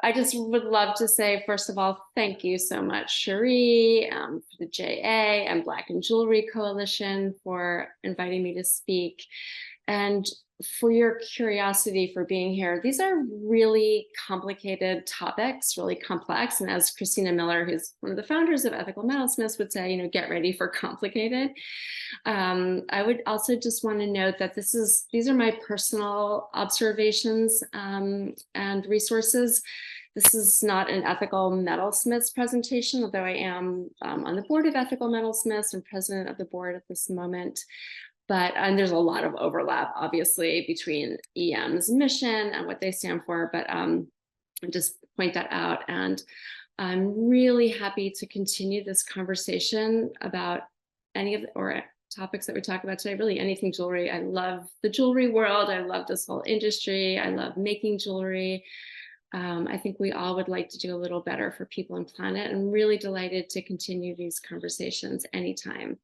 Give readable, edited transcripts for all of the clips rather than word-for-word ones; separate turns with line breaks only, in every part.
I just would love to say, first of all, thank you so much, Cherie, for the JA and Black and Jewelry Coalition for inviting me to speak, and for your curiosity for being here. These are really complicated topics, really complex. And as Christina Miller, who's one of the founders of Ethical Metalsmiths, would say, get ready for complicated. I would also just want to note that these are my personal observations and resources. This is not an Ethical Metalsmiths presentation, although I am on the board of Ethical Metalsmiths and president of the board at this moment. But there's a lot of overlap, obviously, between EM's mission and what they stand for. But just point that out. And I'm really happy to continue this conversation about any of or topics that we talk about today, really anything jewelry. I love the jewelry world. I love this whole industry. I love making jewelry. I think we all would like to do a little better for people and planet. I'm really delighted to continue these conversations anytime.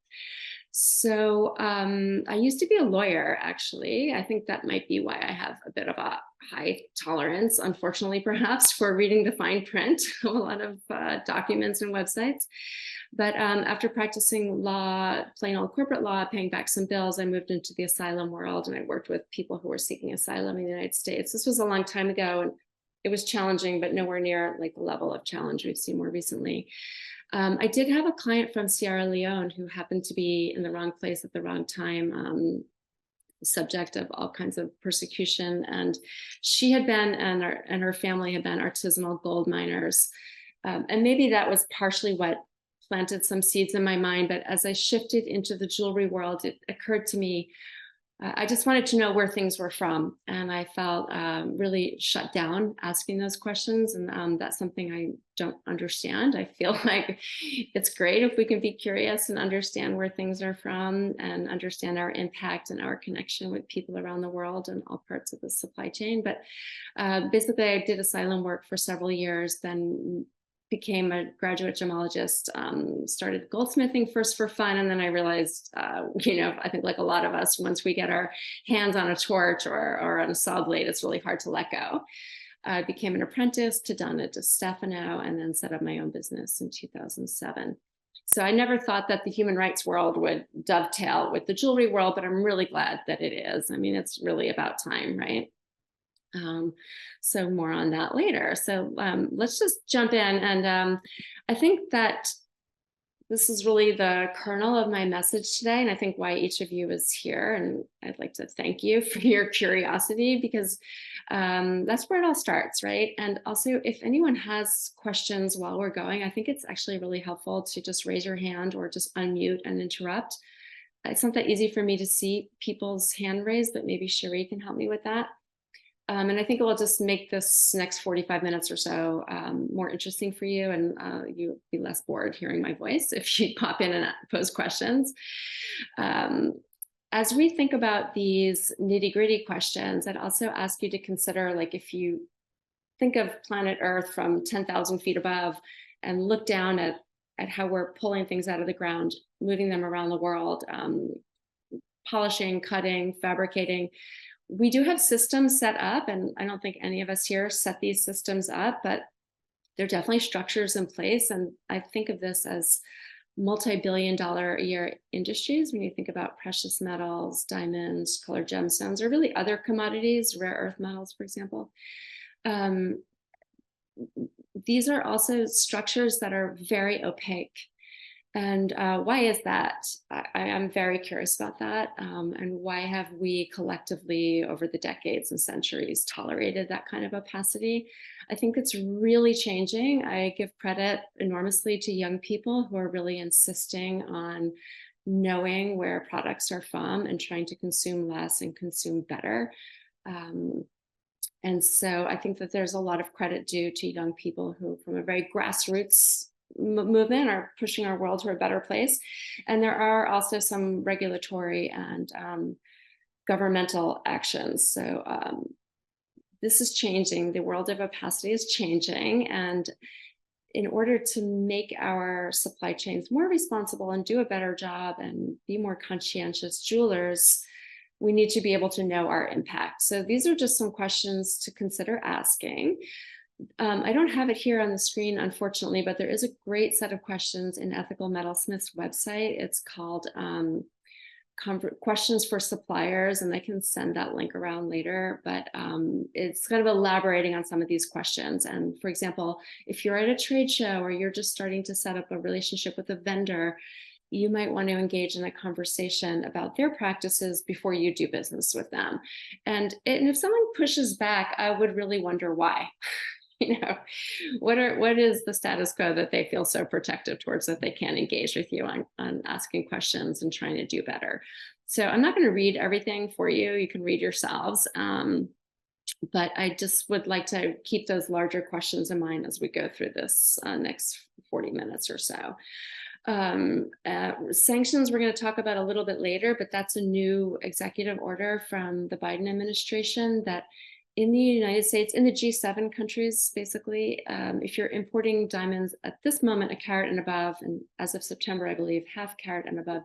So I used to be a lawyer, actually. I think that might be why I have a bit of a high tolerance, unfortunately, perhaps, for reading the fine print of a lot of documents and websites. But after practicing law, plain old corporate law, paying back some bills, I moved into the asylum world, and I worked with people who were seeking asylum in the United States. This was a long time ago, and it was challenging, but nowhere near like the level of challenge we've seen more recently. I did have a client from Sierra Leone who happened to be in the wrong place at the wrong time, subject of all kinds of persecution. And she had been, and her family had been artisanal gold miners. And maybe that was partially what planted some seeds in my mind. But as I shifted into the jewelry world, it occurred to me, I just wanted to know where things were from. And I felt really shut down asking those questions. And that's something I don't understand. I feel like it's great if we can be curious and understand where things are from and understand our impact and our connection with people around the world and all parts of the supply chain. But basically, I did asylum work for several years, then became a graduate gemologist, started goldsmithing first for fun. And then I realized, I think like a lot of us, once we get our hands on a torch or on a saw blade, it's really hard to let go. I became an apprentice to Donna DeStefano and then set up my own business in 2007. So I never thought that the human rights world would dovetail with the jewelry world, but I'm really glad that it is. I mean, it's really about time, right? So more on that later. So let's just jump in. And I think that this is really the kernel of my message today. And I think why each of you is here. And I'd like to thank you for your curiosity, because that's where it all starts, right? And also, if anyone has questions while we're going, I think it's actually really helpful to just raise your hand or just unmute and interrupt. It's not that easy for me to see people's hand raised, but maybe Cherie can help me with that. And I think it will just make this next 45 minutes or so more interesting for you, and you'll be less bored hearing my voice if you pop in and pose questions. As we think about these nitty-gritty questions, I'd also ask you to consider, like, if you think of planet Earth from 10,000 feet above and look down at how we're pulling things out of the ground, moving them around the world, polishing, cutting, fabricating. We do have systems set up, and I don't think any of us here set these systems up, but there are definitely structures in place. And I think of this as multi-billion-dollar a year industries when you think about precious metals, diamonds, colored gemstones, or really other commodities, rare earth metals, for example. These are also structures that are very opaque. And why is that? I am very curious about that. And why have we collectively over the decades and centuries tolerated that kind of opacity? I think it's really changing. I give credit enormously to young people who are really insisting on knowing where products are from and trying to consume less and consume better. And so I think that there's a lot of credit due to young people who, from a very grassroots movement, are pushing our world to a better place. And there are also some regulatory and governmental actions. So this is changing. The world of opacity is changing. And in order to make our supply chains more responsible and do a better job and be more conscientious jewelers, we need to be able to know our impact. So these are just some questions to consider asking. I don't have it here on the screen, unfortunately, but there is a great set of questions in Ethical Metalsmith's website. It's called questions for suppliers, and I can send that link around later, but it's kind of elaborating on some of these questions. And for example, if you're at a trade show or you're just starting to set up a relationship with a vendor, you might want to engage in a conversation about their practices before you do business with them. And if someone pushes back, I would really wonder why. You know, what is the status quo that they feel so protective towards that they can't engage with you on asking questions and trying to do better. So I'm not going to read everything for you. You can read yourselves. But I just would like to keep those larger questions in mind as we go through this next 40 minutes or so. Sanctions we're going to talk about a little bit later, but that's a new executive order from the Biden administration that in the United States, in the G7 countries, basically, if you're importing diamonds at this moment, a carat and above, and as of September, I believe, half carat and above,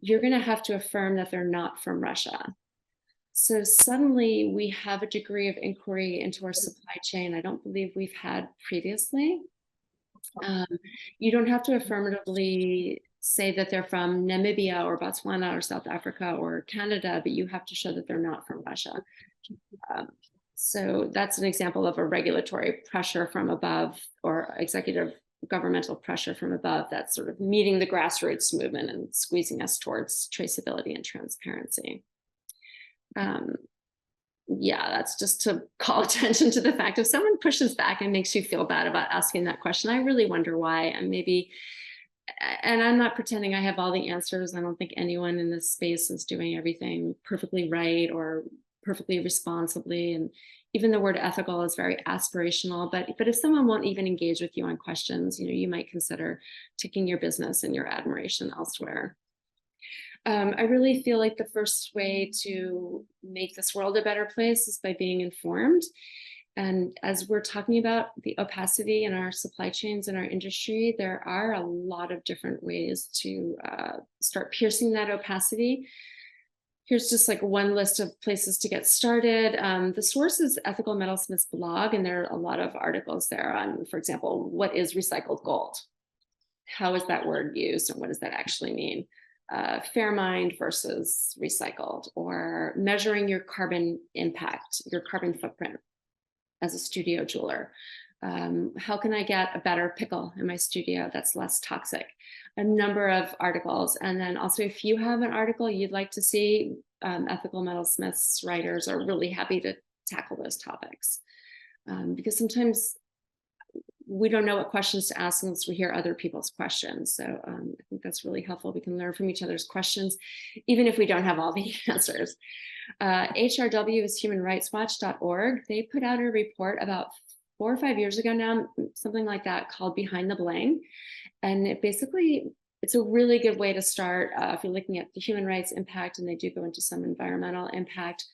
you're going to have to affirm that they're not from Russia. So suddenly we have a degree of inquiry into our supply chain I don't believe we've had previously. You don't have to affirmatively say that they're from Namibia or Botswana or South Africa or Canada, but you have to show that they're not from Russia. So that's an example of a regulatory pressure from above or executive governmental pressure from above that's sort of meeting the grassroots movement and squeezing us towards traceability and transparency. Yeah, that's just to call attention to the fact if someone pushes back and makes you feel bad about asking that question, I really wonder why. And I'm not pretending I have all the answers. I don't think anyone in this space is doing everything perfectly right or perfectly responsibly. And even the word ethical is very aspirational, but if someone won't even engage with you on questions, you might consider taking your business and your admiration elsewhere. I really feel like the first way to make this world a better place is by being informed. And as we're talking about the opacity in our supply chains and our industry, there are a lot of different ways to start piercing that opacity. Here's just like one list of places to get started. The source is Ethical Metalsmith's blog, and there are a lot of articles there on, for example, what is recycled gold? How is that word used and what does that actually mean? Fair mind versus recycled, or measuring your carbon impact, your carbon footprint as a studio jeweler. How can I get a better pickle in my studio that's less toxic? A number of articles. And then also, if you have an article you'd like to see, Ethical Metalsmith's writers are really happy to tackle those topics. Because sometimes we don't know what questions to ask unless we hear other people's questions. So I think that's really helpful. We can learn from each other's questions, even if we don't have all the answers. HRW is humanrightswatch.org. They put out a report about 4 or 5 years ago now, something like that, called Behind the Bling. And it's a really good way to start if you're looking at the human rights impact, and they do go into some environmental impact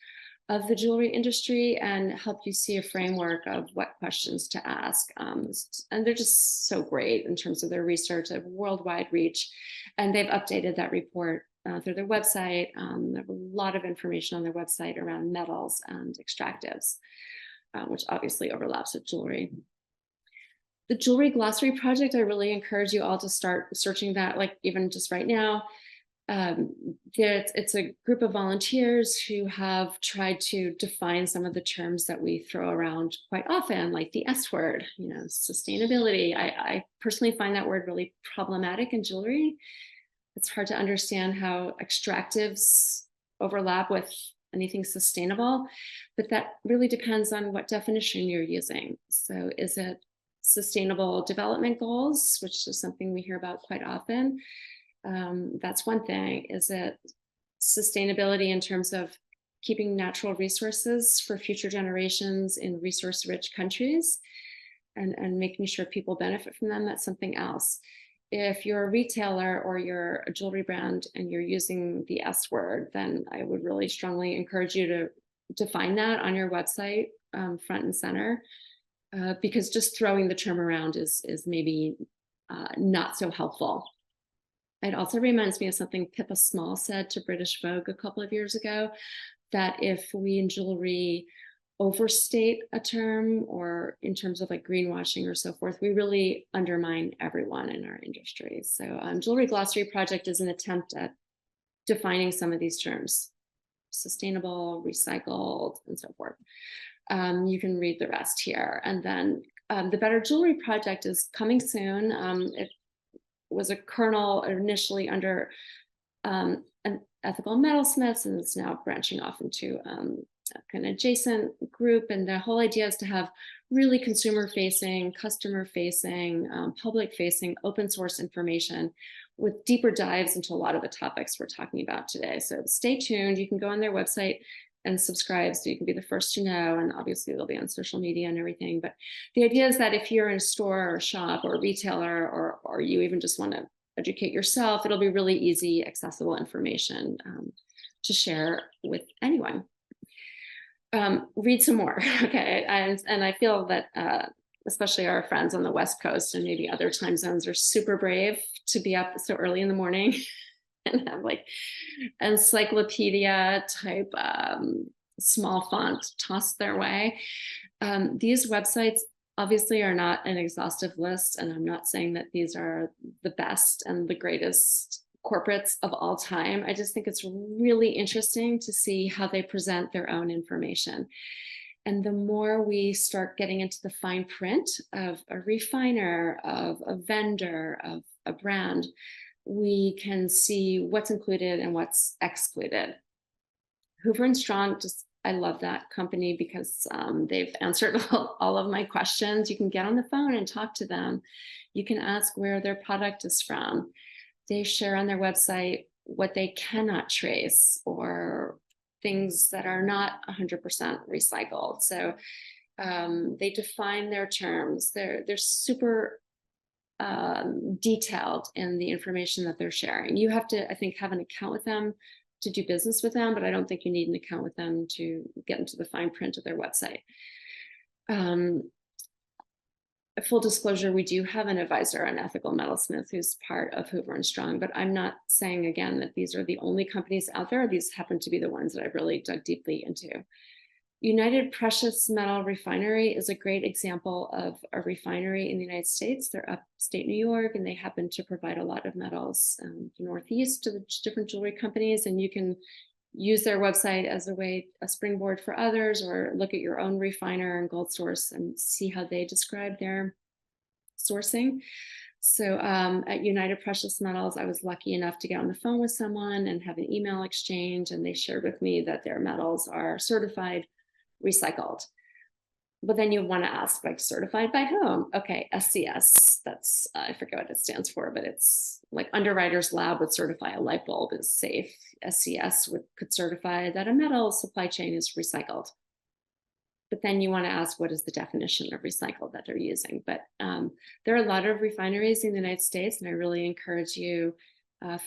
of the jewelry industry and help you see a framework of what questions to ask. And they're just so great in terms of their research, of worldwide reach. And they've updated that report through their website. They have a lot of information on their website around metals and extractives, which obviously overlaps with jewelry. The Jewelry Glossary Project, I really encourage you all to start searching that, like even just right now. It's a group of volunteers who have tried to define some of the terms that we throw around quite often, like the S word, sustainability. I personally find that word really problematic in jewelry. It's hard to understand how extractives overlap with anything sustainable, but that really depends on what definition you're using. So is it sustainable development goals, which is something we hear about quite often? That's one thing. Is it sustainability in terms of keeping natural resources for future generations in resource-rich countries and making sure people benefit from them? That's something else. If you're a retailer or you're a jewelry brand and you're using the S word, then I would really strongly encourage you to define that on your website, front and center, because just throwing the term around is maybe not so helpful. It also reminds me of something Pippa Small said to British Vogue a couple of years ago, that if we in jewelry overstate a term or in terms of like greenwashing or so forth, we really undermine everyone in our industry. So Jewelry Glossary Project is an attempt at defining some of these terms: sustainable, recycled, and so forth. You can read the rest here. And then the Better Jewelry Project is coming soon. It was a kernel initially under an ethical metalsmiths, and it's now branching off into an adjacent group. And the whole idea is to have really consumer facing, customer facing, public facing, open source information with deeper dives into a lot of the topics we're talking about today. So stay tuned. You can go on their website and subscribe so you can be the first to know. And obviously they'll be on social media and everything. But the idea is that if you're in a store or a shop or a retailer, or you even just want to educate yourself, it'll be really easy, accessible information to share with anyone. Read some more, okay? And I feel that especially our friends on the West Coast and maybe other time zones are super brave to be up so early in the morning and have like encyclopedia type small font tossed their way. These websites obviously are not an exhaustive list, and I'm not saying that these are the best and the greatest corporates of all time. I just think it's really interesting to see how they present their own information. And the more we start getting into the fine print of a refiner, of a vendor, of a brand, we can see what's included and what's excluded. Hoover and Strong, just I love that company because they've answered all of my questions. You can get on the phone and talk to them. You can ask where their product is from. They share on their website what they cannot trace or things that are not 100% recycled. So they define their terms. They're super detailed in the information that they're sharing. You have to, I think, have an account with them to do business with them, but I don't think you need an account with them to get into the fine print of their website. Full disclosure, we do have an advisor, an ethical metalsmith, who's part of Hoover and Strong, but I'm not saying again that these are the only companies out there. These happen to be the ones that I've really dug deeply into. United Precious Metal Refinery is a great example of a refinery in the United States. They're upstate New York, and they happen to provide a lot of metals the Northeast to the different jewelry companies. And you can use their website as a springboard for others, or look at your own refiner and gold source and see how they describe their sourcing. So at United Precious Metals, I was lucky enough to get on the phone with someone and have an email exchange, and they shared with me that their metals are certified recycled. But then you want to ask, like, certified by whom? Okay, SCS, that's, I forget what it stands for, but it's like Underwriters Lab would certify a light bulb is safe. SCS could certify that a metal supply chain is recycled. But then you want to ask, what is the definition of recycled that they're using? But there are a lot of refineries in the United States, and I really encourage you,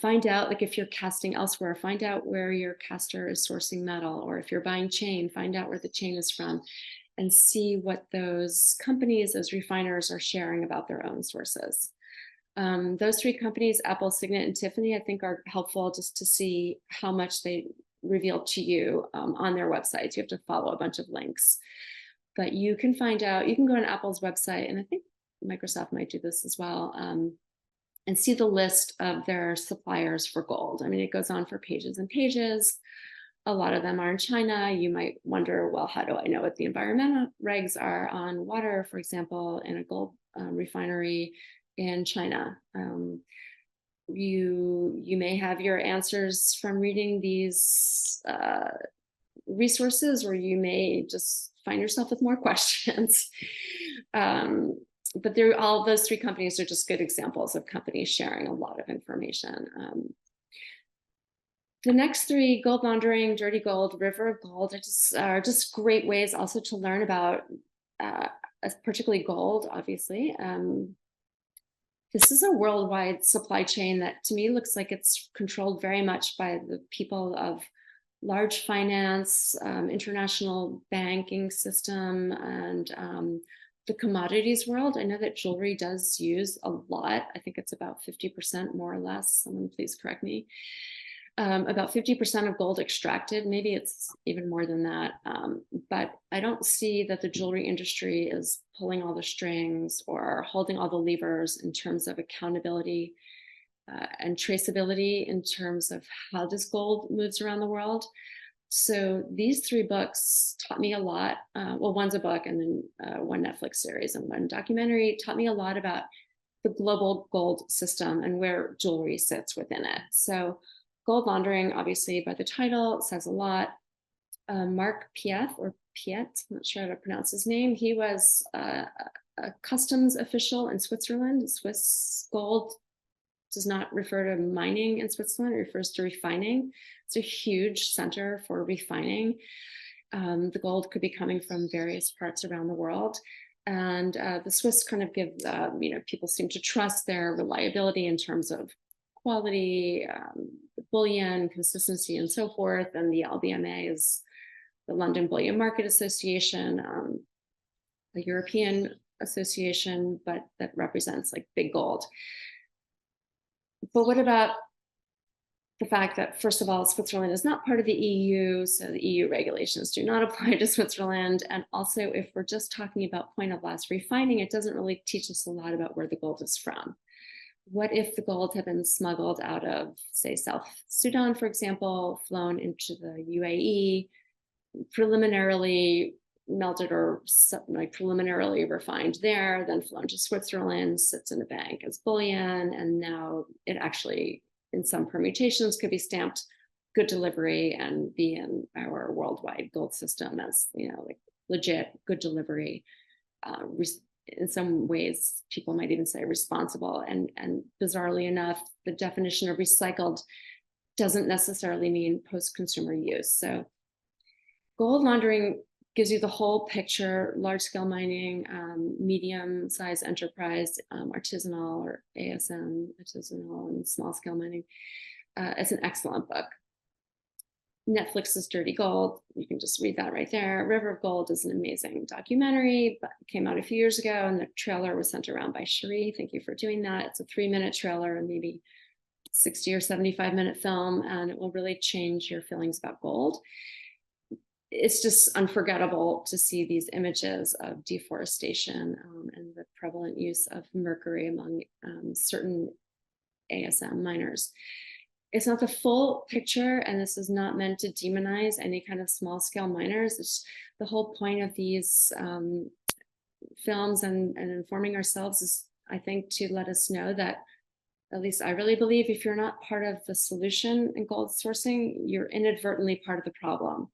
find out, like if you're casting elsewhere, find out where your caster is sourcing metal, or if you're buying chain, find out where the chain is from, and see what those companies, those refiners are sharing about their own sources. Those three companies, Apple, Signet, and Tiffany, I think are helpful just to see how much they reveal to you on their websites. You have to follow a bunch of links. But you can find out, you can go on Apple's website, and I think Microsoft might do this as well, and see the list of their suppliers for gold. I mean, it goes on for pages and pages. A lot of them are in China. You might wonder, well, how do I know what the environmental regs are on water, for example, in a gold refinery in China? You may have your answers from reading these resources, or you may just find yourself with more questions. But all those three companies are just good examples of companies sharing a lot of information. The next three, gold laundering, dirty gold, river of gold, are just great ways also to learn about, particularly gold, obviously. This is a worldwide supply chain that to me looks like it's controlled very much by the people of large finance, international banking system, and the commodities world. I know that jewelry does use a lot. I think it's about 50% more or less. Someone please correct me. About 50% of gold extracted. Maybe it's even more than that. But I don't see that the jewelry industry is pulling all the strings or holding all the levers in terms of accountability and traceability in terms of how this gold moves around the world. So these three books taught me a lot. Well, one's a book, and then one Netflix series and one documentary taught me a lot about the global gold system and where jewelry sits within it. So gold laundering, obviously by the title, says a lot. Mark Piet, I'm not sure how to pronounce his name. He was a customs official in Switzerland. Swiss gold does not refer to mining in Switzerland, it refers to refining. It's a huge center for refining. The gold could be coming from various parts around the world. And the Swiss kind of give, people seem to trust their reliability in terms of quality, bullion, consistency, and so forth. And the LBMA is the London Bullion Market Association, a European association, but that represents like big gold. But what about the fact that, first of all, Switzerland is not part of the EU, so the EU regulations do not apply to Switzerland. And also, if we're just talking about point of loss refining, it doesn't really teach us a lot about where the gold is from. What if the gold had been smuggled out of, say, South Sudan, for example, flown into the UAE, preliminarily melted or like preliminarily refined there, then flown to Switzerland, sits in a bank as bullion, and now it actually, in some permutations, could be stamped good delivery and be in our worldwide gold system as, like legit good delivery. In some ways, people might even say responsible. And bizarrely enough, the definition of recycled doesn't necessarily mean post-consumer use. So gold laundering gives you the whole picture: large-scale mining, medium-sized enterprise, artisanal or ASM, artisanal and small-scale mining. It's an excellent book. Netflix's Dirty Gold, you can just read that right there. River of Gold is an amazing documentary, but came out a few years ago, and the trailer was sent around by Cherie. Thank you for doing that. It's a 3-minute trailer and maybe 60 or 75-minute film, and it will really change your feelings about gold. It's just unforgettable to see these images of deforestation and the prevalent use of mercury among certain ASM miners. It's not the full picture, and this is not meant to demonize any kind of small-scale miners. It's the whole point of these films and informing ourselves is, I think, to let us know that, at least I really believe, if you're not part of the solution in gold sourcing, you're inadvertently part of the problem.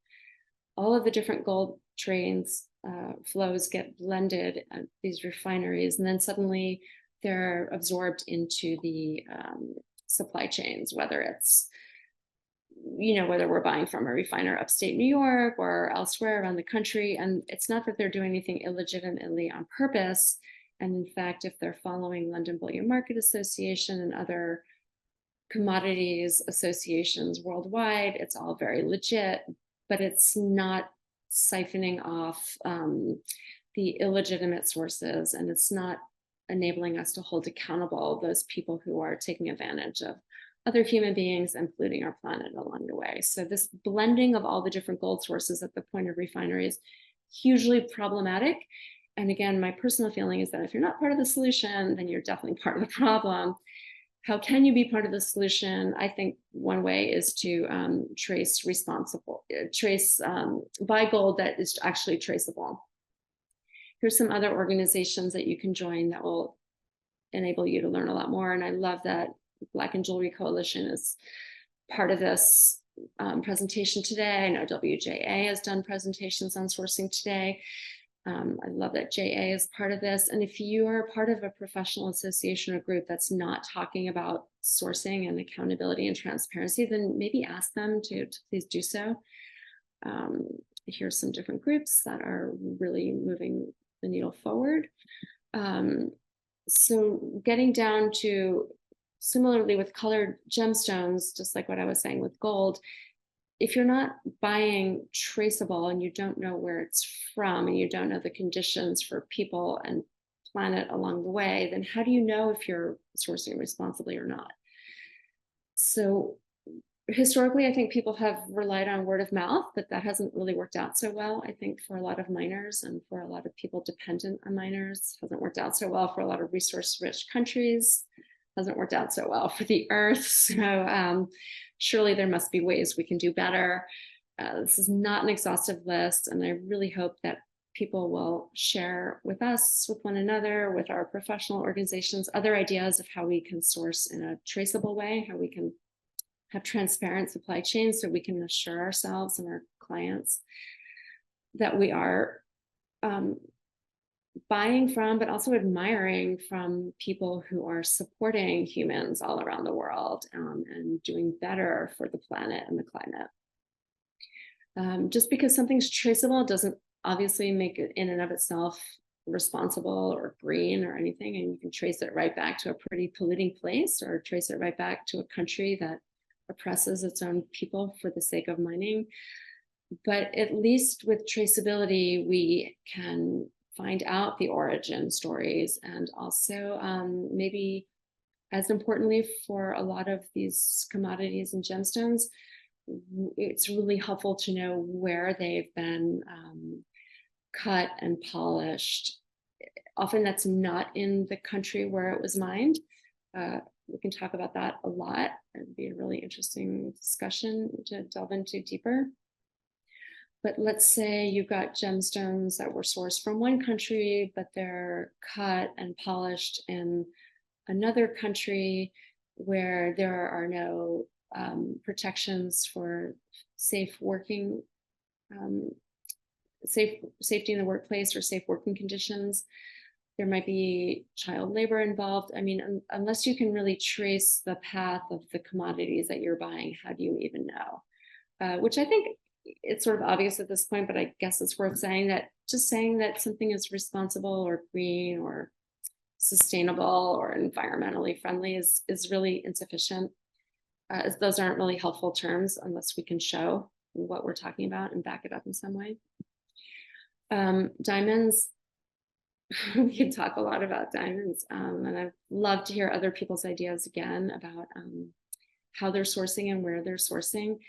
All of the different gold trains, flows get blended at these refineries, and then suddenly they're absorbed into the supply chains, whether it's, whether we're buying from a refiner upstate New York or elsewhere around the country. And it's not that they're doing anything illegitimately on purpose. And in fact, if they're following London Bullion Market Association and other commodities associations worldwide, it's all very legit, but it's not siphoning off the illegitimate sources, and it's not enabling us to hold accountable those people who are taking advantage of other human beings and polluting our planet along the way. So this blending of all the different gold sources at the point of refinery is hugely problematic. And again, my personal feeling is that if you're not part of the solution, then you're definitely part of the problem. How can you be part of the solution? I think one way is to buy gold that is actually traceable. Here's some other organizations that you can join that will enable you to learn a lot more. And I love that Black and Jewelry Coalition is part of this presentation today. I know WJA has done presentations on sourcing today. I love that JA is part of this. And if you are part of a professional association or group that's not talking about sourcing and accountability and transparency, then maybe ask them to please do so. Here's some different groups that are really moving the needle forward. So getting down to, similarly with colored gemstones, just like what I was saying with gold, if you're not buying traceable and you don't know where it's from and you don't know the conditions for people and planet along the way, then how do you know if you're sourcing responsibly or not? So historically, I think people have relied on word of mouth, but that hasn't really worked out so well. I think for a lot of miners and for a lot of people dependent on miners, hasn't worked out so well for a lot of resource-rich countries, hasn't worked out so well for the earth. So surely there must be ways we can do better. This is not an exhaustive list, and I really hope that people will share with us, with one another, with our professional organizations, other ideas of how we can source in a traceable way, how we can have transparent supply chains so we can assure ourselves and our clients that we are buying from, but also admiring from people who are supporting humans all around the world, and doing better for the planet and the climate. Just because something's traceable doesn't obviously make it in and of itself responsible or green or anything. And you can trace it right back to a pretty polluting place, or trace it right back to a country that oppresses its own people for the sake of mining. But at least with traceability, we can find out the origin stories, and also maybe as importantly for a lot of these commodities and gemstones, it's really helpful to know where they've been cut and polished. Often that's not in the country where it was mined. We can talk about that a lot. It'd be a really interesting discussion to delve into deeper. But let's say you've got gemstones that were sourced from one country, but they're cut and polished in another country where there are no protections for safe working, safety in the workplace or safe working conditions. There might be child labor involved. I mean, unless you can really trace the path of the commodities that you're buying, how do you even know? Which I think it's sort of obvious at this point, but I guess it's worth saying that just saying that something is responsible or green or sustainable or environmentally friendly is really insufficient. Those aren't really helpful terms unless we can show what we're talking about and back it up in some way. Diamonds, we can talk a lot about diamonds, and I'd love to hear other people's ideas again about how they're sourcing and where they're sourcing.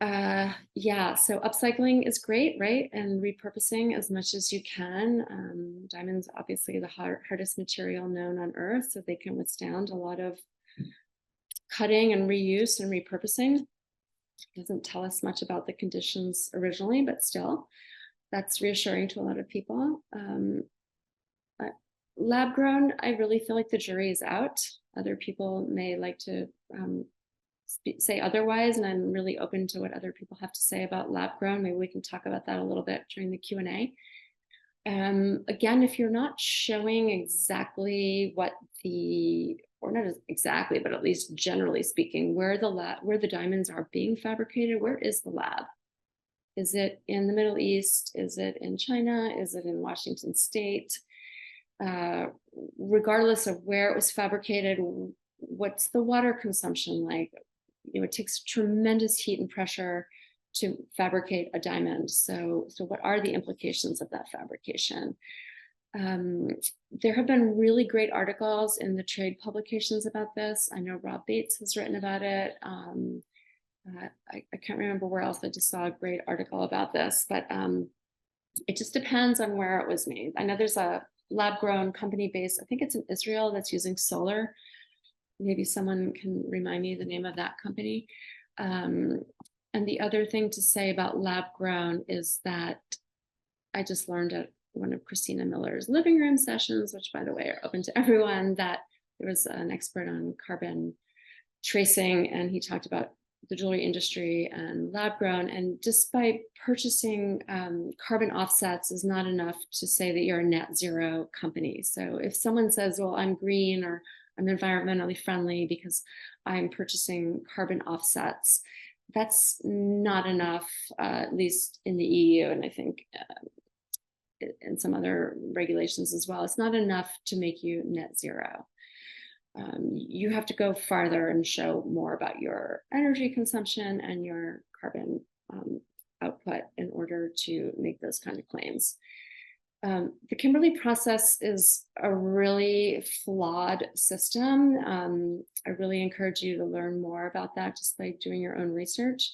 Yeah, so upcycling is great, right? And repurposing as much as you can. Diamonds, obviously the hardest material known on Earth, so they can withstand a lot of cutting and reuse and repurposing. Doesn't tell us much about the conditions originally, but still, that's reassuring to a lot of people. Lab grown, I really feel like the jury is out. Other people may like to say otherwise, and I'm really open to what other people have to say about lab grown. Maybe we can talk about that a little bit during the Q&A. Again, if you're not showing exactly what or not exactly, but at least generally speaking, where the diamonds are being fabricated, where is the lab? Is it in the Middle East? Is it in China? Is it in Washington State? Regardless of where it was fabricated, what's the water consumption like? It takes tremendous heat and pressure to fabricate a diamond. So what are the implications of that fabrication? There have been really great articles in the trade publications about this. I know Rob Bates has written about it. I can't remember where else. I just saw a great article about this, but it just depends on where it was made. I know there's a lab-grown company based, I think it's in Israel, that's using solar. Maybe someone can remind me the name of that company. And the other thing to say about lab-grown is that I just learned at one of Christina Miller's living room sessions, which by the way are open to everyone, that there was an expert on carbon tracing, and he talked about the jewelry industry and lab grown. And just by purchasing carbon offsets is not enough to say that you're a net zero company. So if someone says, well, I'm green or I'm environmentally friendly because I'm purchasing carbon offsets, that's not enough, at least in the EU, and I think in some other regulations as well. It's not enough to make you net zero. You have to go farther and show more about your energy consumption and your carbon output in order to make those kind of claims. The Kimberley process is a really flawed system. I really encourage you to learn more about that just by doing your own research.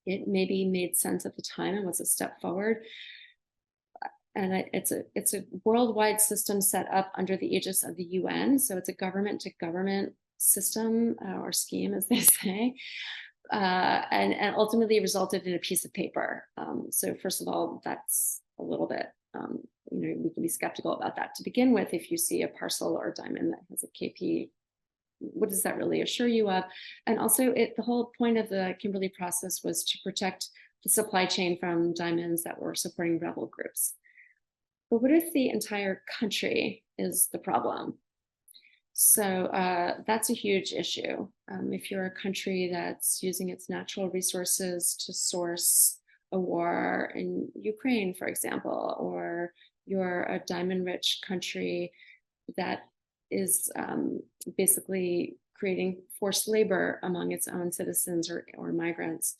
It maybe made sense at the time and was a step forward. And it's a worldwide system set up under the aegis of the UN. So it's a government to government system or scheme, as they say. And ultimately resulted in a piece of paper. So first of all, that's a little bit, we can be skeptical about that to begin with. If you see a parcel or a diamond that has a KP, what does that really assure you of? And also the whole point of the Kimberley process was to protect the supply chain from diamonds that were supporting rebel groups. But what if the entire country is the problem? So that's a huge issue. If you're a country that's using its natural resources to source a war in Ukraine, for example, or you're a diamond-rich country that is basically creating forced labor among its own citizens or migrants.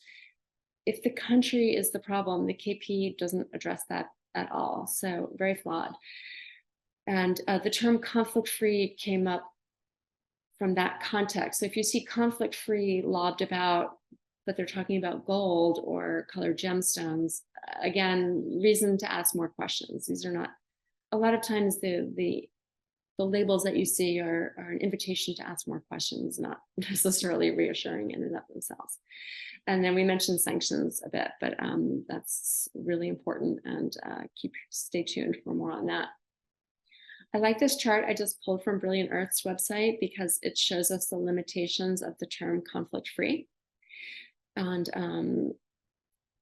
If the country is the problem, the KP doesn't address that at all. So very flawed. And the term conflict-free came up from that context. So if you see conflict-free lobbed about, but they're talking about gold or colored gemstones, again, reason to ask more questions. These are not, a lot of times the labels that you see are an invitation to ask more questions, not necessarily reassuring in and of themselves. And then we mentioned sanctions a bit, but that's really important, and stay tuned for more on that. I like this chart I just pulled from Brilliant Earth's website because it shows us the limitations of the term conflict-free. And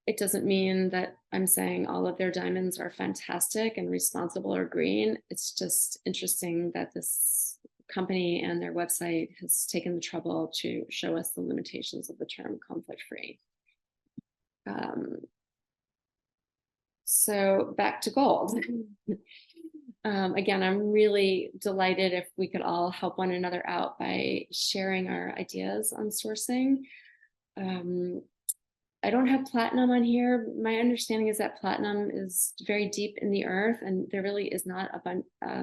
it doesn't mean that I'm saying all of their diamonds are fantastic and responsible or green. It's just interesting that this company and their website has taken the trouble to show us the limitations of the term conflict-free. So back to gold. Again, I'm really delighted if we could all help one another out by sharing our ideas on sourcing. I don't have platinum on here. My understanding is that platinum is very deep in the earth, and there really is not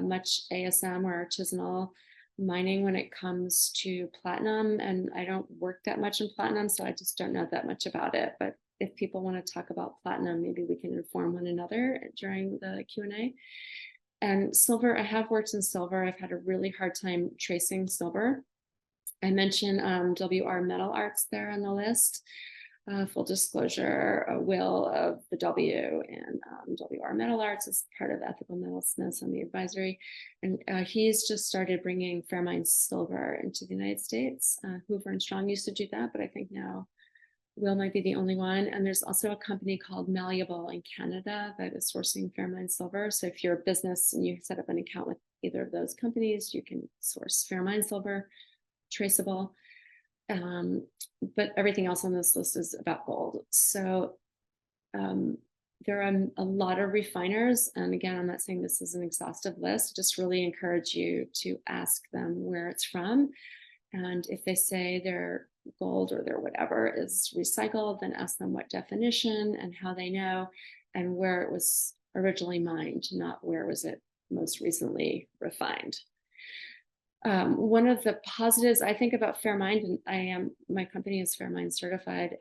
much ASM or artisanal mining when it comes to platinum. And I don't work that much in platinum, so I just don't know that much about it. But if people want to talk about platinum, maybe we can inform one another during the Q&A. And silver, I have worked in silver. I've had a really hard time tracing silver. I mentioned WR Metal Arts there on the list. Full disclosure, Will of the W and WR Metal Arts is part of Ethical Metalsmiths on the advisory. And he's just started bringing Fairmine silver into the United States. Hoover and Strong used to do that, but I think now Will might be the only one. And there's also a company called Malleable in Canada that is sourcing Fairmine silver. So if you're a business and you set up an account with either of those companies, you can source Fairmine silver, traceable. But everything else on this list is about gold. So there are a lot of refiners. And again, I'm not saying this is an exhaustive list, just really encourage you to ask them where it's from. And if they say their gold or their whatever is recycled, then ask them what definition and how they know and where it was originally mined, not where was it most recently refined. One of the positives I think about Fairmine, and my company is Fairmine certified,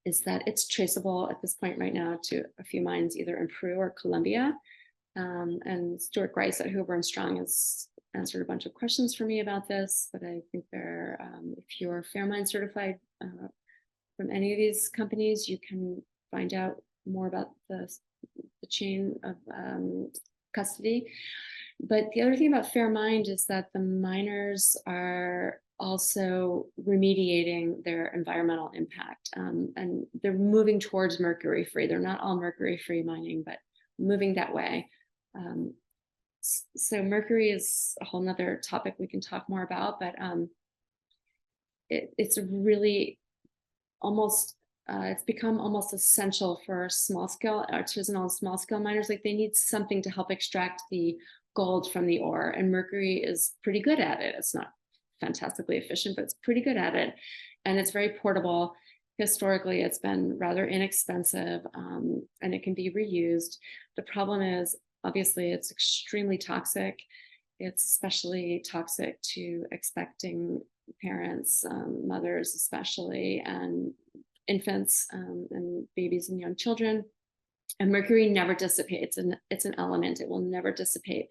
is that it's traceable at this point right now to a few mines either in Peru or Colombia. And Stuart Grice at Hoover and Strong has answered a bunch of questions for me about this, but I think if you're Fairmine certified from any of these companies, you can find out more about the chain of custody. But the other thing about Fairmine is that the miners are also remediating their environmental impact, and they're moving towards mercury-free. They're not all mercury-free mining, but moving that way. So mercury is a whole nother topic we can talk more about, but it's really almost it's become almost essential for small scale artisanal and small scale miners. Like they need something to help extract the gold from the ore, and mercury is pretty good at it. It's not fantastically efficient, but it's pretty good at it, and it's very portable. historically it's been rather inexpensive, and it can be reused. The problem is obviously it's extremely toxic. It's especially toxic to expecting parents, mothers especially, and infants, and babies and young children. And mercury never dissipates, and it's an element, it will never dissipate.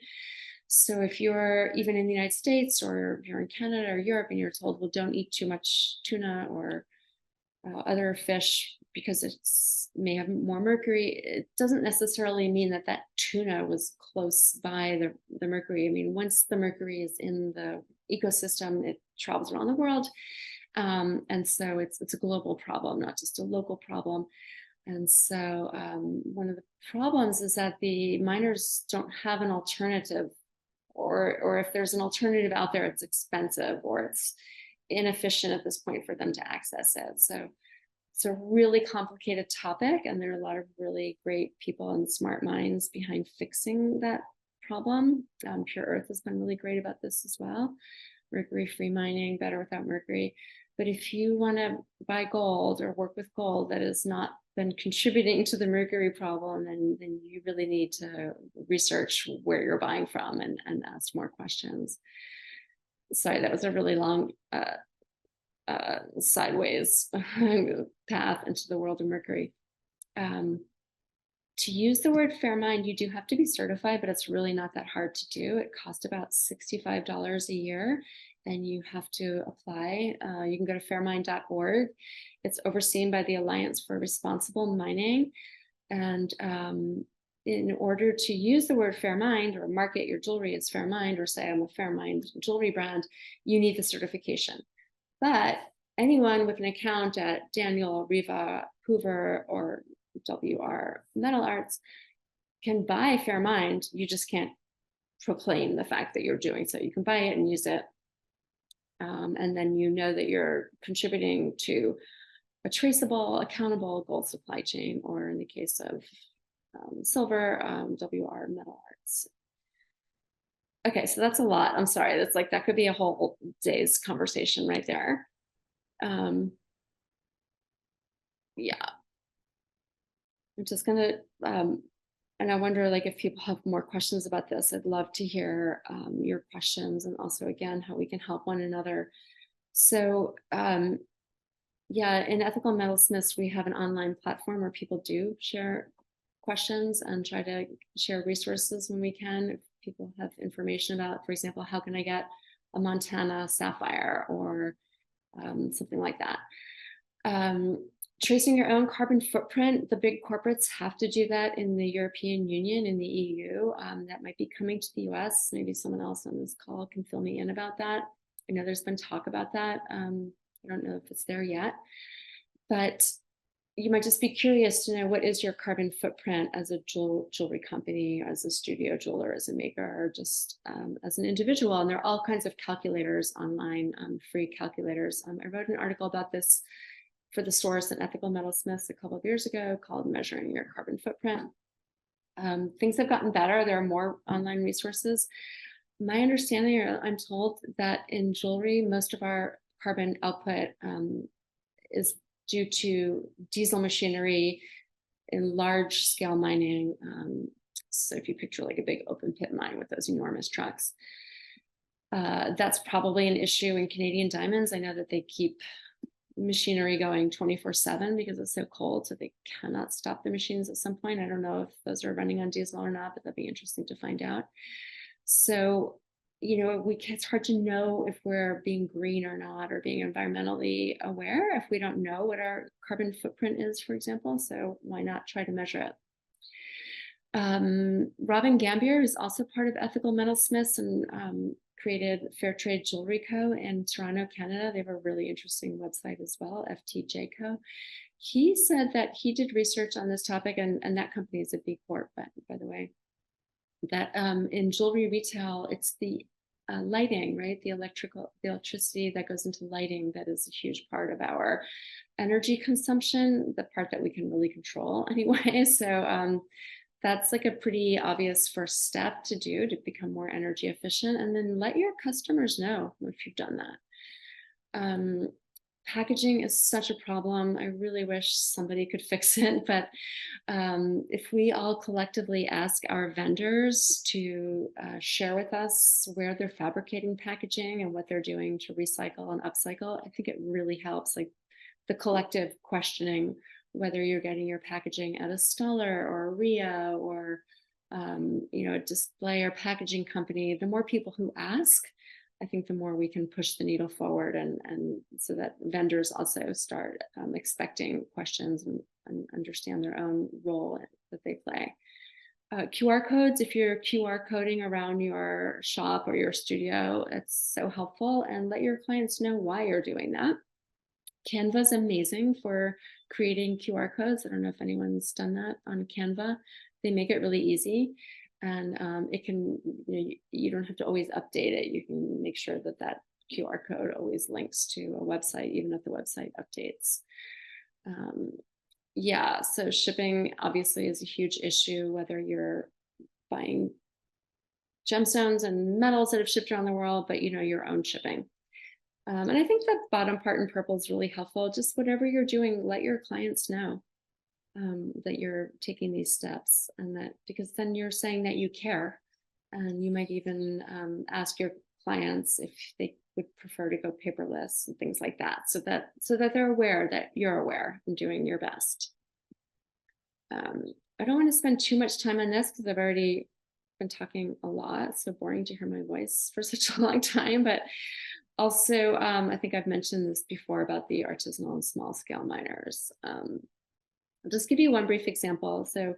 So if you're even in the United States, or if you're in Canada or Europe and you're told, well, don't eat too much tuna or other fish because it's may have more mercury, it doesn't necessarily mean that that tuna was close by the mercury. I mean, once the mercury is in the ecosystem, it travels around the world. And so it's a global problem, not just a local problem. And so one of the problems is that the miners don't have an alternative, or if there's an alternative out there, it's expensive or it's inefficient at this point for them to access it. So it's a really complicated topic, and there are a lot of really great people and smart minds behind fixing that problem. Pure Earth has been really great about this as well. Mercury-free mining, better without mercury. But if you want to buy gold or work with gold that has not been contributing to the mercury problem, then you really need to research where you're buying from and ask more questions. Sorry, that was a really long sideways path into the world of mercury. To use the word fair mind, you do have to be certified, but it's really not that hard to do. It costs about $65 a year, and you have to apply. You can go to fairmind.org. It's overseen by the Alliance for Responsible Mining. And in order to use the word fair mind or market your jewelry as fair mind, or say I'm a fair mind jewelry brand, you need the certification. But anyone with an account at Daniel, Riva, Hoover, or WR Metal Arts can buy fair mind. You just can't proclaim the fact that you're doing so. You can buy it and use it. And then you know that you're contributing to a traceable, accountable gold supply chain, or in the case of silver, WR Metal Arts. Okay, so that's a lot. I'm sorry. That's like, that could be a whole day's conversation right there. Yeah. I'm just gonna, and I wonder, like, if people have more questions about this, I'd love to hear your questions, and also, again, how we can help one another. So, yeah, in Ethical Metalsmiths, we have an online platform where people do share questions and try to share resources when we can. If people have information about, for example, how can I get a Montana sapphire, or something like that. Tracing your own carbon footprint, the big corporates have to do that in the European Union, in the EU. That might be coming to the US. Maybe someone else on this call can fill me in about that. I know there's been talk about that. I don't know if it's there yet, but you might just be curious to know, what is your carbon footprint as a jewelry company, as a studio jeweler, as a maker, or just as an individual? And there are all kinds of calculators online, free calculators. I wrote an article about this for The Source and Ethical Metalsmiths a couple of years ago, called Measuring Your Carbon Footprint. Things have gotten better. There are more online resources. My understanding, or I'm told, that in jewelry, most of our carbon output is due to diesel machinery in large scale mining. So if you picture like a big open pit mine with those enormous trucks, that's probably an issue in Canadian diamonds. I know that they keep machinery going 24/7 because it's so cold, so they cannot stop the machines at some point. I don't know if those are running on diesel or not, but that'd be interesting to find out. So, it's hard to know if we're being green or not, or being environmentally aware, if we don't know what our carbon footprint is, for example. So why not try to measure it? Robin Gambier is also part of Ethical Metalsmiths, and created Fairtrade Jewelry Co. in Toronto, Canada. They have a really interesting website as well, FTJ Co. He said that he did research on this topic, and that company is a B Corp, by the way, that in jewelry retail, it's the lighting, right? The electricity that goes into lighting that is a huge part of our energy consumption, the part that we can really control anyway. So that's like a pretty obvious first step to do to become more energy efficient, and then let your customers know if you've done that. packaging is such a problem. I really wish somebody could fix it, but if we all collectively ask our vendors to share with us where they're fabricating packaging and what they're doing to recycle and upcycle, I think it really helps. Like the collective questioning whether you're getting your packaging at a Stuller or a RIA or a display or packaging company. The more people who ask, I think the more we can push the needle forward, and so that vendors also start expecting questions and understand their own role that they play. QR codes, if you're QR coding around your shop or your studio, it's so helpful, and let your clients know why you're doing that. Canva is amazing for creating QR codes. I don't know if anyone's done that on Canva. They make it really easy, and it can, you don't have to always update it. You can make sure that that QR code always links to a website, even if the website updates. Yeah, so shipping obviously is a huge issue, whether you're buying gemstones and metals that have shipped around the world, but your own shipping. And I think that bottom part in purple is really helpful. Just whatever you're doing, let your clients know that you're taking these steps, and that, because then you're saying that you care, and you might even ask your clients if they would prefer to go paperless and things like that, so that they're aware that you're aware and doing your best. I don't want to spend too much time on this because I've already been talking a lot. It's so boring to hear my voice for such a long time, but also, I think I've mentioned this before about the artisanal and small scale miners. I'll just give you one brief example. So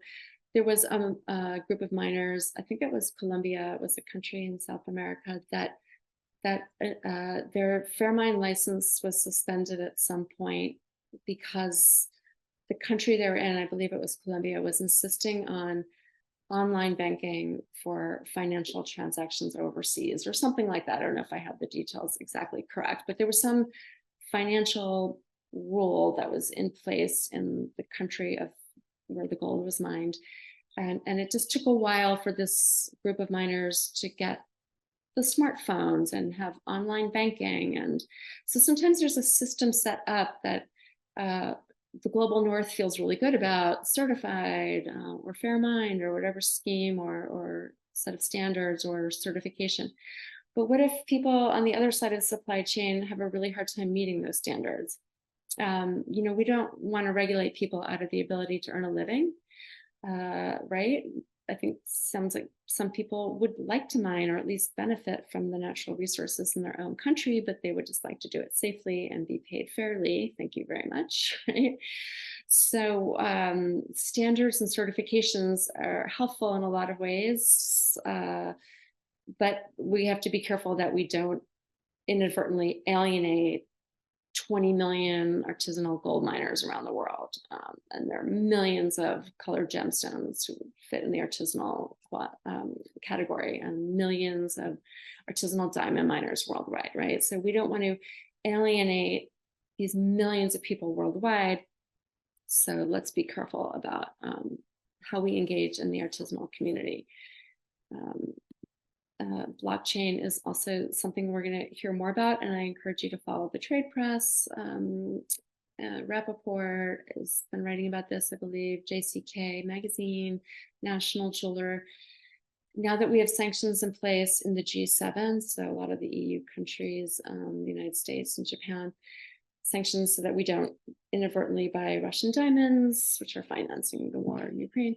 there was a group of miners, I think it was Colombia, it was a country in South America, that their fair mine license was suspended at some point because the country they were in, I believe it was Colombia, was insisting on online banking for financial transactions overseas or something like that. I don't know if I have the details exactly correct, but there was some financial rule that was in place in the country of where the gold was mined. And it just took a while for this group of miners to get the smartphones and have online banking. And so sometimes there's a system set up that the global north feels really good about, certified or fair mined or whatever scheme or set of standards or certification. But what if people on the other side of the supply chain have a really hard time meeting those standards? We don't want to regulate people out of the ability to earn a living, right? I think sounds like some people would like to mine or at least benefit from the natural resources in their own country, but they would just like to do it safely and be paid fairly. Thank you very much. Right? So standards and certifications are helpful in a lot of ways, but we have to be careful that we don't inadvertently alienate 20 million artisanal gold miners around the world. And there are millions of colored gemstones who fit in the artisanal category, and millions of artisanal diamond miners worldwide, right? So we don't want to alienate these millions of people worldwide. So let's be careful about how we engage in the artisanal community. Blockchain is also something we're going to hear more about, and I encourage you to follow the trade press. Rappaport has been writing about this, I believe, JCK Magazine, National Jeweler. Now that we have sanctions in place in the G7, so a lot of the EU countries, the United States and Japan, sanctions so that we don't inadvertently buy Russian diamonds, which are financing the war in Ukraine.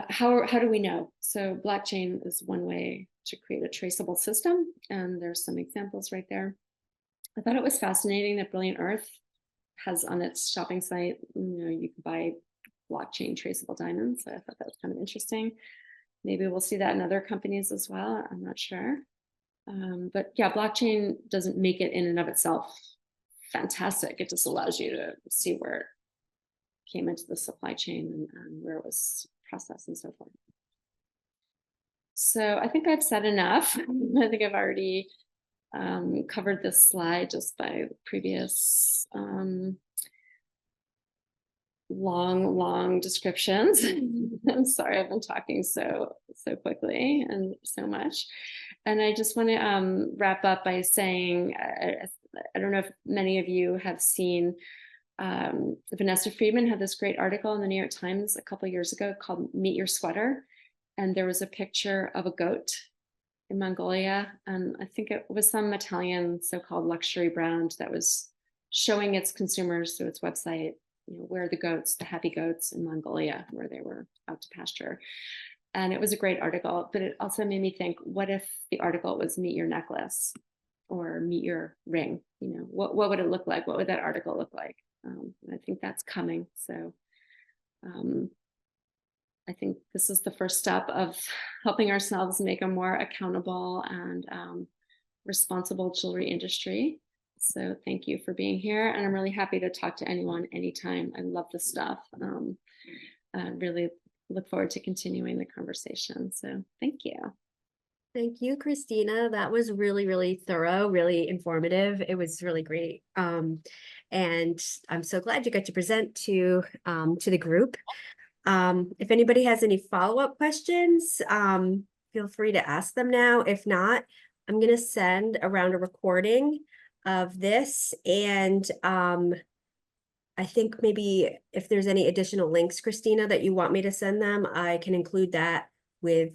How do we know? So blockchain is one way to create a traceable system, and there's some examples right there. I thought it was fascinating that Brilliant Earth has on its shopping site, you can buy blockchain traceable diamonds. So I thought that was kind of interesting. Maybe we'll see that in other companies as well. I'm not sure. But yeah, blockchain doesn't make it in and of itself fantastic. It just allows you to see where it came into the supply chain and where it was processed and so forth. So I think I've said enough. I think I've already covered this slide just by previous long descriptions. I'm sorry, I've been talking so quickly and so much. And I just want to wrap up by saying, I don't know if many of you have seen, Vanessa Friedman had this great article in the New York Times a couple of years ago called Meet Your Sweater. And there was a picture of a goat in Mongolia. And I think it was some Italian so-called luxury brand that was showing its consumers through its website, where are the goats, the happy goats in Mongolia, where they were out to pasture. And it was a great article, but it also made me think, what if the article was meet your necklace or meet your ring? What would it look like? What would that article look like? I think that's coming. So I think this is the first step of helping ourselves make a more accountable and responsible jewelry industry. So thank you for being here. And I'm really happy to talk to anyone anytime. I love this stuff. Really look forward to continuing the conversation. So thank you.
Thank you, Christina. That was really, really thorough, really informative. It was really great. And I'm so glad you got to present to the group. If anybody has any follow-up questions, feel free to ask them now. If not, I'm going to send around a recording of this. And I think maybe if there's any additional links, Christina, that you want me to send them, I can include that with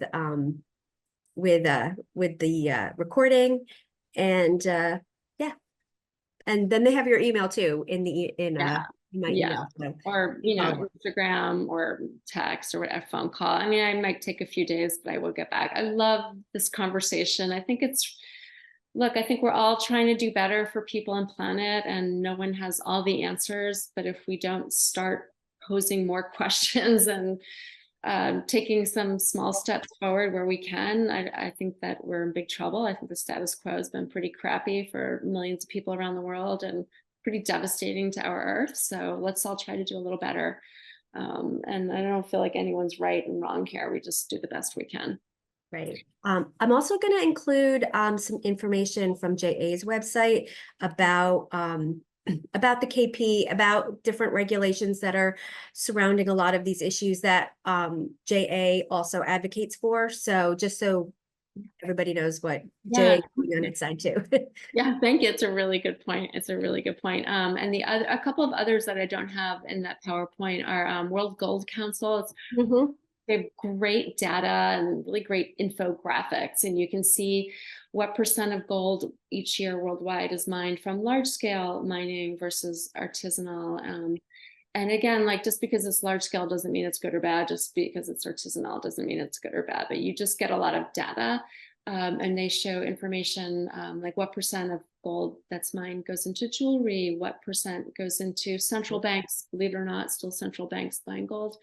the recording. And yeah, and then they have your email too in my email. So,
or Instagram or text or whatever, phone call. I mean, I might take a few days, but I will get back. I love this conversation. I think we're all trying to do better for people and planet, and no one has all the answers. But if we don't start posing more questions and taking some small steps forward where we can, I think that we're in big trouble. I think the status quo has been pretty crappy for millions of people around the world and pretty devastating to our Earth. So let's all try to do a little better. And I don't feel like anyone's right and wrong here. We just do the best we can.
Right. I'm also going to include some information from JA's website about the KP, about different regulations that are surrounding a lot of these issues that JA also advocates for. So just so everybody knows what JA is doing on its side too.
Yeah, thank you. It's a really good point. It's a really good point. And a couple of others that I don't have in that PowerPoint are World Gold Council. They have great data and really great infographics, and you can see what percent of gold each year worldwide is mined from large scale mining versus artisanal. And again, like, just because it's large scale doesn't mean it's good or bad. Just because it's artisanal doesn't mean it's good or bad, but you just get a lot of data. And they show information like what percent of gold that's mined goes into jewelry, what percent goes into central banks, believe it or not, still central banks buying gold.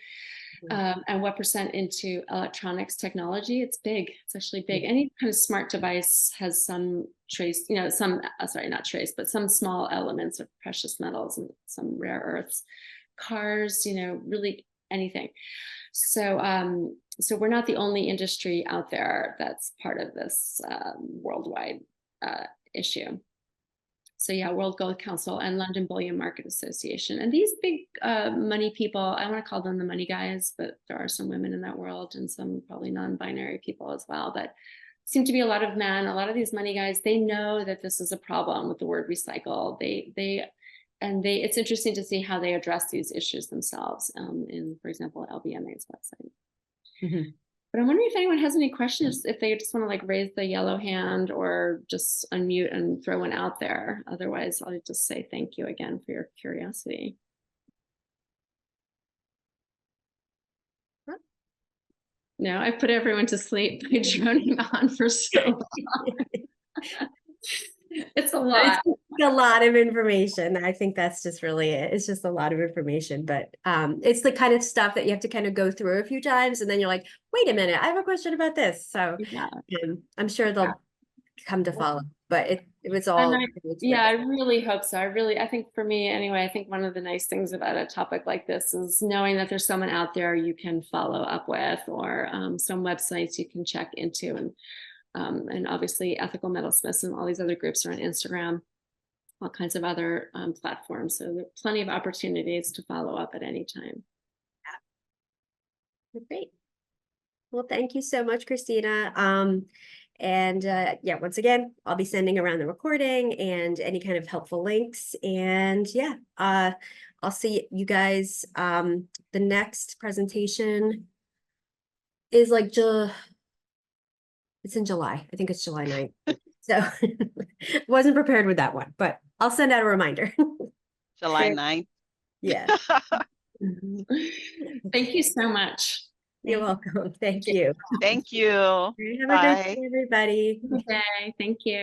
And what percent into electronics technology. It's big. It's actually big. Any kind of smart device has some trace, not trace, but some small elements of precious metals and some rare earths. Cars, really anything. So so we're not the only industry out there that's part of this worldwide issue. So yeah, World Gold Council and London Bullion Market Association. And these big money people, I want to call them the money guys, but there are some women in that world and some probably non-binary people as well. But seem to be a lot of men, a lot of these money guys, they know that this is a problem with the word recycle. It's interesting to see how they address these issues themselves in, for example, LBMA's website. But I'm wondering if anyone has any questions, if they just want to raise the yellow hand or just unmute and throw one out there. Otherwise, I'll just say thank you again for your curiosity. No, I put everyone to sleep by droning on for so long. It's a lot.
It's a lot of information. I think that's just really it. It's just a lot of information, but it's the kind of stuff that you have to kind of go through a few times, and then you're like, wait a minute, I have a question about this. So I'm sure they'll come to follow, but it was all.
I really hope so. I think for me anyway, I think one of the nice things about a topic like this is knowing that there's someone out there you can follow up with, or some websites you can check into, and obviously Ethical Metalsmiths and all these other groups are on Instagram, all kinds of other platforms. So there are plenty of opportunities to follow up at any time.
Great. Well, thank you so much, Christina. And yeah, once again, I'll be sending around the recording and any kind of helpful links. And yeah, I'll see you guys. The next presentation is like it's in July. I think it's July 9th. So wasn't prepared with that one, but I'll send out a reminder.
July 9th.
Yeah.
Thank you so much.
You're welcome. Thank you.
Thank you.
Have a great
Bye.
day, everybody.
Okay, thank you.